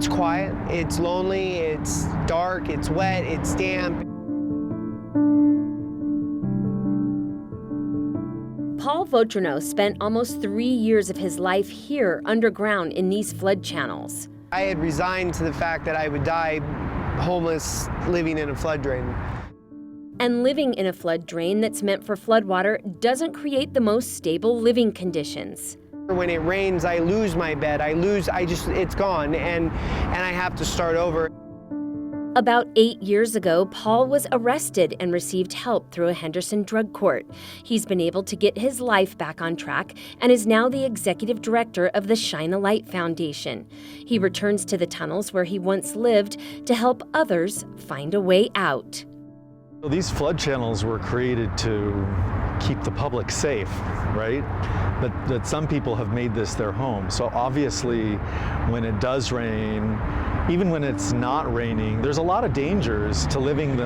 It's quiet, it's lonely, it's dark, it's wet, it's damp. Paul Vautrinot spent almost 3 years of his life here underground in these flood channels. I had resigned to the fact that I would die homeless, living in a flood drain. And living in a flood drain that's meant for floodwater doesn't create the most stable living conditions. When it rains, I lose my bed. It's gone, and I have to start over. About 8 years ago, Paul was arrested and received help through a Henderson drug court. He's been able to get his life back on track and is now the executive director of the Shine a Light Foundation. He returns to the tunnels where he once lived to help others find a way out. These flood channels were created to keep the public safe, right? But some people have made this their home. So obviously, when it does rain, even when it's not raining, there's a lot of dangers to living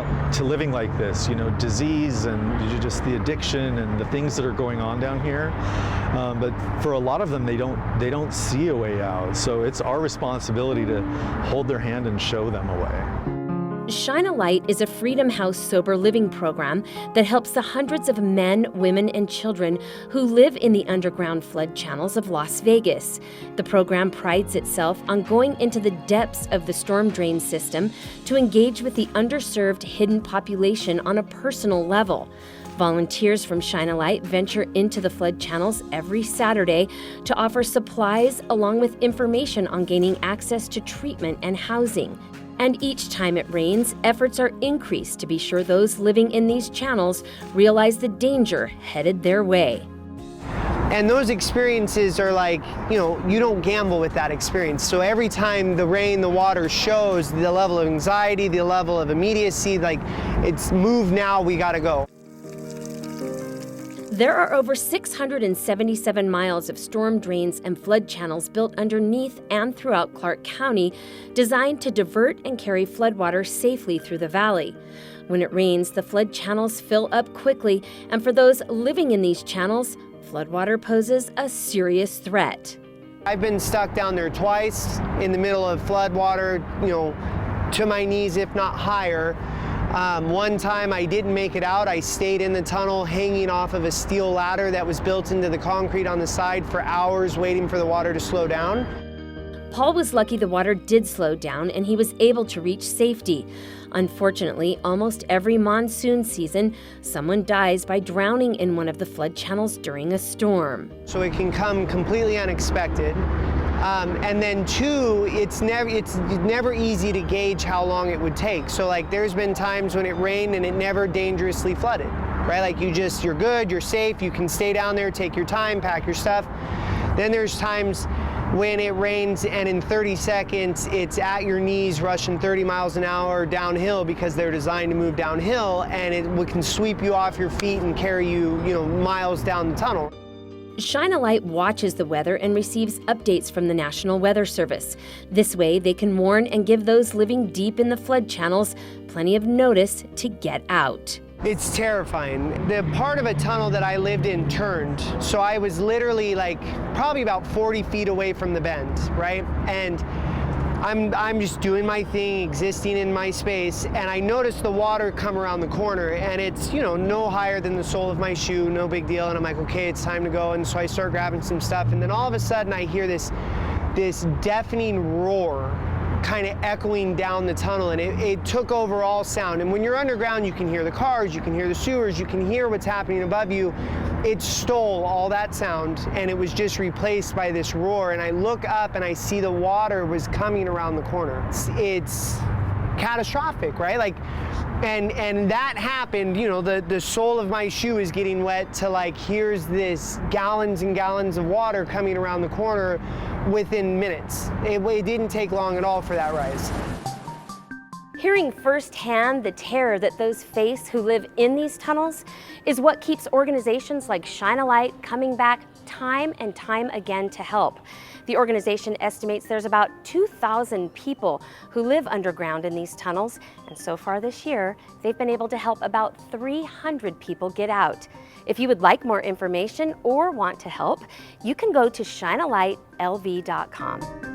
like this. You know, disease and just the addiction and the things that are going on down here. But for a lot of them, they don't see a way out. So it's our responsibility to hold their hand and show them a way. Shine a Light is a Freedom House sober living program that helps the hundreds of men, women, and children who live in the underground flood channels of Las Vegas. The program prides itself on going into the depths of the storm drain system to engage with the underserved hidden population on a personal level. Volunteers from Shine a Light venture into the flood channels every Saturday to offer supplies along with information on gaining access to treatment and housing. And each time it rains, efforts are increased to be sure those living in these channels realize the danger headed their way. And those experiences are like, you don't gamble with that experience. So every time the rain, the water shows the level of anxiety, the level of immediacy, like it's move now, we gotta go. There are over 677 miles of storm drains and flood channels built underneath and throughout Clark County, designed to divert and carry floodwater safely through the valley. When it rains, the flood channels fill up quickly, and for those living in these channels, floodwater poses a serious threat. I've been stuck down there twice in the middle of floodwater, to my knees, if not higher. One time I didn't make it out. I stayed in the tunnel hanging off of a steel ladder that was built into the concrete on the side for hours waiting for the water to slow down. Paul was lucky the water did slow down and he was able to reach safety. Unfortunately, almost every monsoon season, someone dies by drowning in one of the flood channels during a storm. So it can come completely unexpected. And then two, it's never easy to gauge how long it would take. So like there's been times when it rained and it never dangerously flooded, right? Like you're good, you're safe, you can stay down there, take your time, pack your stuff. Then there's times when it rains and in 30 seconds, it's at your knees rushing 30 miles an hour downhill because they're designed to move downhill, and it can sweep you off your feet and carry you, miles down the tunnel. Shine a Light watches the weather and receives updates from the National Weather Service. This way, they can warn and give those living deep in the flood channels plenty of notice to get out. It's terrifying. The part of a tunnel that I lived in turned, so I was literally probably about 40 feet away from the bend, right? And I'm just doing my thing, existing in my space, and I noticed the water come around the corner, and it's, no higher than the sole of my shoe, no big deal, and I'm like, okay, it's time to go, and so I start grabbing some stuff, and then all of a sudden I hear this deafening roar kind of echoing down the tunnel, and it took over all sound. And when you're underground, you can hear the cars, you can hear the sewers, you can hear what's happening above you. It stole all that sound, and it was just replaced by this roar. And I look up and I see the water was coming around the corner. It's catastrophic, right? And that happened, the sole of my shoe is getting wet to here's this gallons and gallons of water coming around the corner within minutes. It didn't take long at all for that rise. Hearing firsthand the terror that those face who live in these tunnels is what keeps organizations like Shine a Light coming back time and time again to help. The organization estimates there's about 2,000 people who live underground in these tunnels, and so far this year, they've been able to help about 300 people get out. If you would like more information or want to help, you can go to shinealightlv.com.